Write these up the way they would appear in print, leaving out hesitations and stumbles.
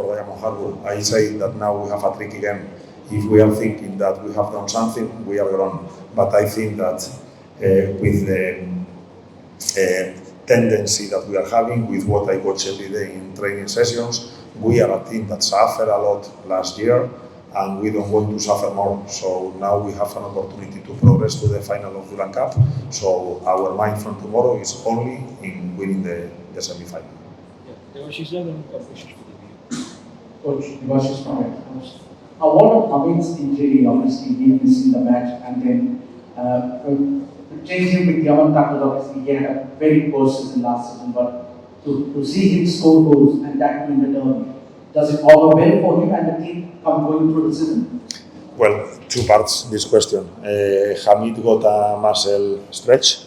for Diamond Harbour. I say that now we have a trick again. If we are thinking that we have done something, we are gone. But I think that with the tendency that we are having, with what I watch every day in training sessions, we are a team that suffered a lot last year, and we don't want to suffer more. So now we have an opportunity to progress to the final of Duran Cup. So our mind from tomorrow is only in winning the semi-final. Coach, Devashish from it. What of Hamid's injury? Obviously, he missed in the match, and then changing with Yaman Thakur, obviously, he had a very poor season last season, but to see him score goals and that in the derby, does it augur well for him and the team come going through the season? Well, two parts this question. Hamid got a muscle stretch.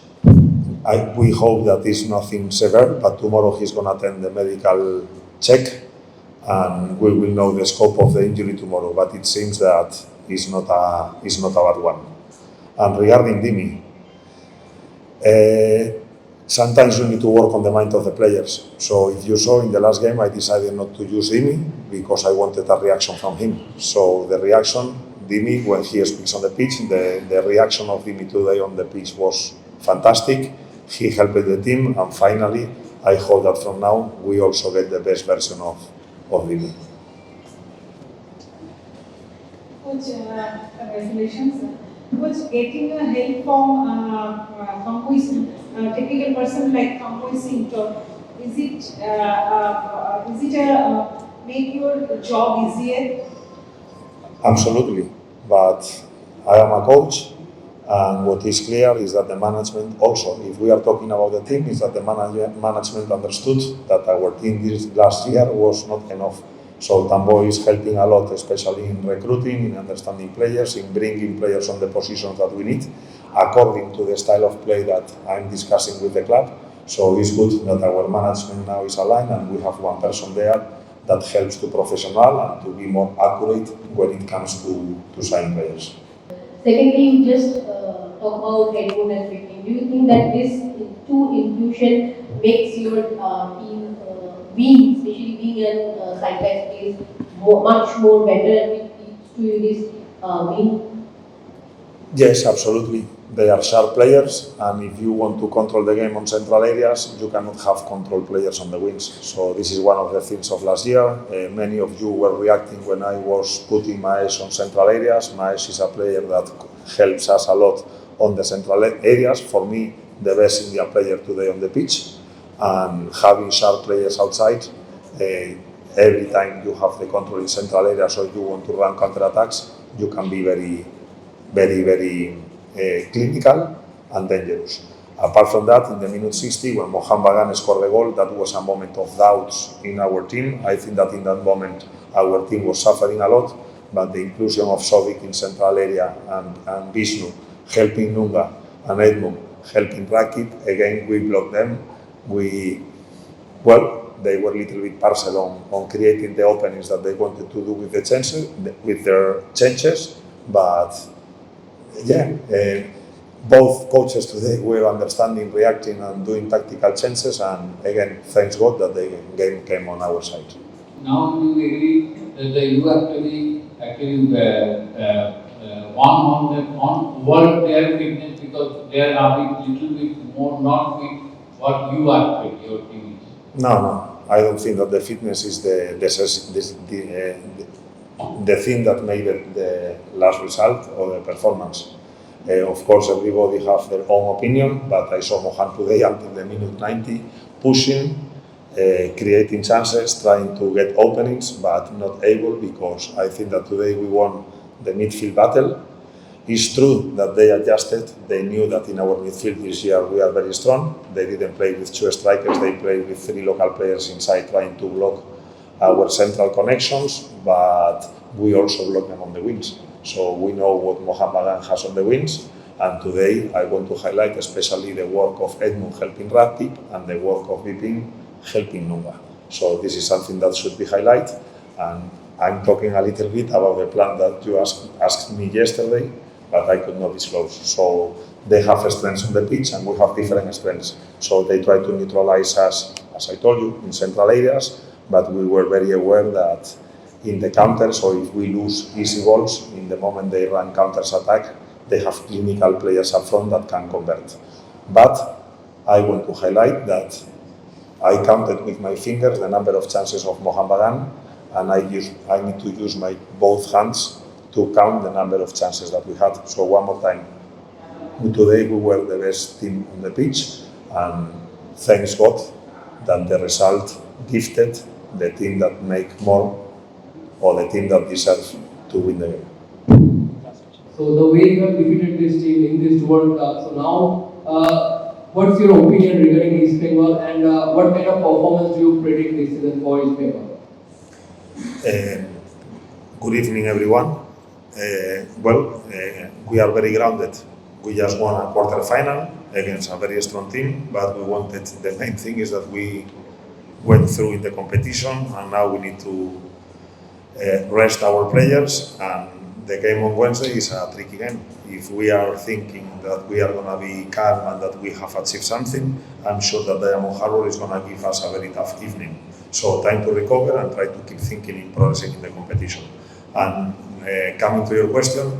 We hope that it's nothing severe, but tomorrow he's going to attend the medical check, and we will know the scope of the injury tomorrow. But it seems that it's not a bad one. And regarding Dimi, sometimes you need to work on the mind of the players. So if you saw in the last game, I decided not to use Dimi because I wanted a reaction from him. So the reaction, Dimi, when he speaks on the pitch, the reaction of Dimi today on the pitch was fantastic. He helped the team, and finally, I hope that from now we also get the best version of Dimi. Coach, congratulations. Coach, getting a help from who is a technical person like Kampo Sintor, is it make your job easier? Absolutely, but I am a coach, and what is clear is that the management also, if we are talking about the team, is that the management understood that our team this last year was not enough. So Tambo is helping a lot, especially in recruiting, in understanding players, in bringing players on the positions that we need, according to the style of play that I'm discussing with the club. So it's good that our management now is aligned, and we have one person there that helps to professional and to be more accurate when it comes to sign players. Secondly, you just talk about Edmund and Victim. Do you think that this two infusion makes your team win, especially being in side-by space, much more better, and it leads to this win? Yes, absolutely. They are sharp players, and if you want to control the game on central areas, you cannot have control players on the wings. So this is one of the things of last year. Many of you were reacting when I was putting Maes on central areas. Maes is a player that helps us a lot on the central areas. For me, the best Indian player today on the pitch. And having sharp players outside, every time you have the control in central areas or you want to run counter-attacks, you can be very, very clinical and dangerous. Apart from that, in the minute 60, when Mohan Bagan scored the goal, that was a moment of doubts in our team. I think that in that moment, our team was suffering a lot, but the inclusion of Sovic in central area and Vishnu helping Nunga and Edmund helping Rakit, again, we blocked them. They were a little bit partial on creating the openings that they wanted to do with their changes, but both coaches today were understanding, reacting, and doing tactical changes. And again, thanks God that the game came on our side. Now you agree that you actually on work their fitness because they are a little bit more not fit what you are fit, your team is. No, I don't think that the fitness is the thing that made the last result or the performance. Of course, everybody has their own opinion, but I saw Mohan today until the minute 90 pushing, creating chances, trying to get openings, but not able, because I think that today we won the midfield battle. It's true that they adjusted. They knew that in our midfield this year we are very strong. They didn't play with two strikers. They played with three local players inside trying to block our central connections, but we also block them on the wings. So we know what Mohammedan has on the wings, and today I want to highlight especially the work of Edmund helping Ratip and the work of Vipin helping Nunga. So this is something that should be highlighted, and I'm talking a little bit about the plan that you asked me yesterday, but I could not disclose. So they have strengths on the pitch and we have different strengths. So they try to neutralize us, as I told you, in central areas, but we were very aware that in the counters, or if we lose easy balls, in the moment they run counters attack, they have clinical players up front that can convert. But I want to highlight that I counted with my fingers the number of chances of Mohan Bagan, and I need to use my both hands to count the number of chances that we had. So one more time. Today we were the best team on the pitch, and thanks God that the result gifted the team that make more, or the team that deserves to win the game. So the way you have defeated this team in this World Cup, so now what's your opinion regarding East Bengal, and what kind of performance do you predict this season for East Bengal? Good evening, everyone. We are very grounded. We just won a quarter-final against a very strong team, but we wanted, the main thing is that we went through in the competition, and now we need to rest our players, and the game on Wednesday is a tricky game. If we are thinking that we are going to be calm and that we have achieved something, I'm sure that Diamond Harbour is going to give us a very tough evening. So time to recover and try to keep thinking in progressing in the competition. And coming to your question,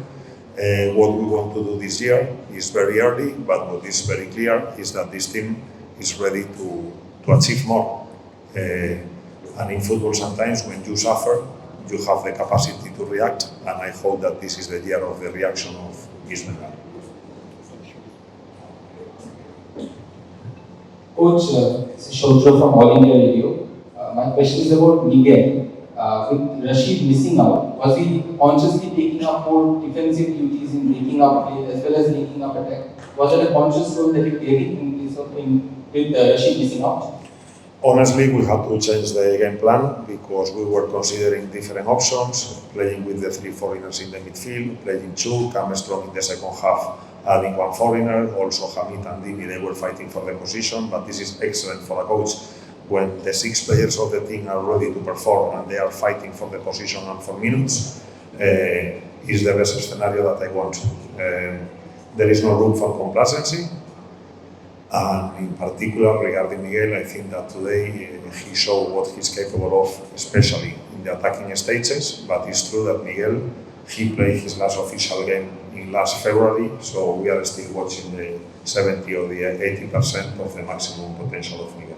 what we want to do this year is very early, but what is very clear is that this team is ready to achieve more. And in football, sometimes when you suffer, you have the capacity to react, and I hope that this is the year of the reaction of East Bengal. Coach, this is Shaudra from All India Radio. My question is about Miguel. With Rashid missing out, was he consciously taking up more defensive duties in breaking up play as well as linking up attack? Was it a conscious role that he played in case of with Rashid missing out? Honestly, we had to change the game plan because we were considering different options, playing with the 3 foreigners in the midfield, playing 2, come strong in the second half, adding 1 foreigner, also Hamid and Dini, they were fighting for the position, but this is excellent for a coach when the 6 players of the team are ready to perform and they are fighting for the position and for minutes, is the best scenario that I want. There is no room for complacency. And in particular, regarding Miguel, I think that today he showed what he's capable of, especially in the attacking stages. But it's true that Miguel, he played his last official game in last February, so we are still watching the 70 or the 80% of the maximum potential of Miguel.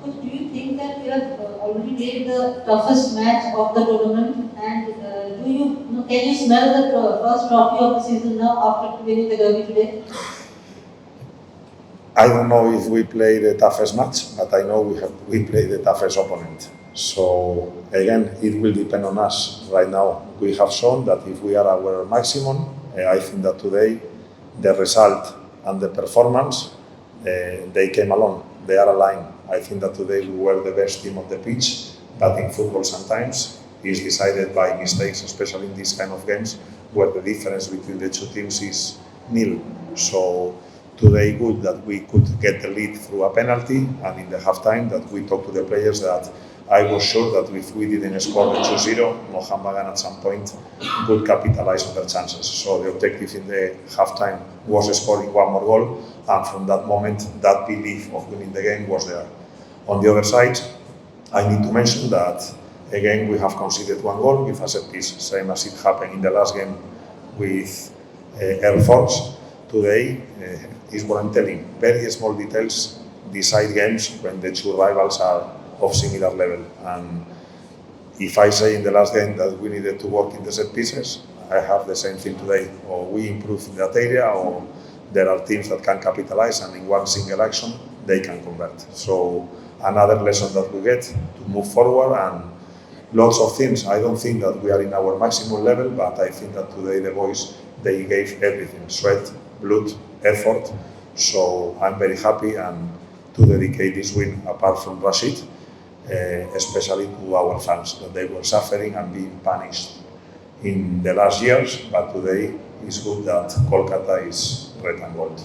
Coach, do you think that you have already played the toughest match of the tournament, and can you smell the first trophy of the season now after winning the derby today? I don't know if we play the toughest match, but I know we play the toughest opponent. So again, it will depend on us. Right now, we have shown that if we are our maximum, I think that today the result and the performance, they came along. They are aligned. I think that today we were the best team on the pitch, but in football sometimes is decided by mistakes, especially in these kind of games where the difference between the 2 teams is nil. So today good that we could get the lead through a penalty, and in the halftime that we talked to the players that I was sure that if we didn't score the 2-0, Mohan Bagan at some point would capitalize on their chances. So the objective in the halftime was scoring 1 more goal, and from that moment, that belief of winning the game was there. On the other side, I need to mention that, again, we have conceded 1 goal with a set piece, same as it happened in the last game with Air Force. Today is what I'm telling. Very small details decide games when the 2 rivals are of similar level. And if I say in the last game that we needed to work in the set pieces, I have the same thing today. Or we improve in that area, or there are teams that can capitalize and in one single action they can convert. So another lesson that we get to move forward, and lots of things. I don't think that we are in our maximum level, but I think that today the boys, they gave everything, sweat, blood, effort. So I'm very happy and to dedicate this win, apart from Rashid, especially to our fans, that they were suffering and being punished in the last years, but today it's good that Kolkata is red and gold.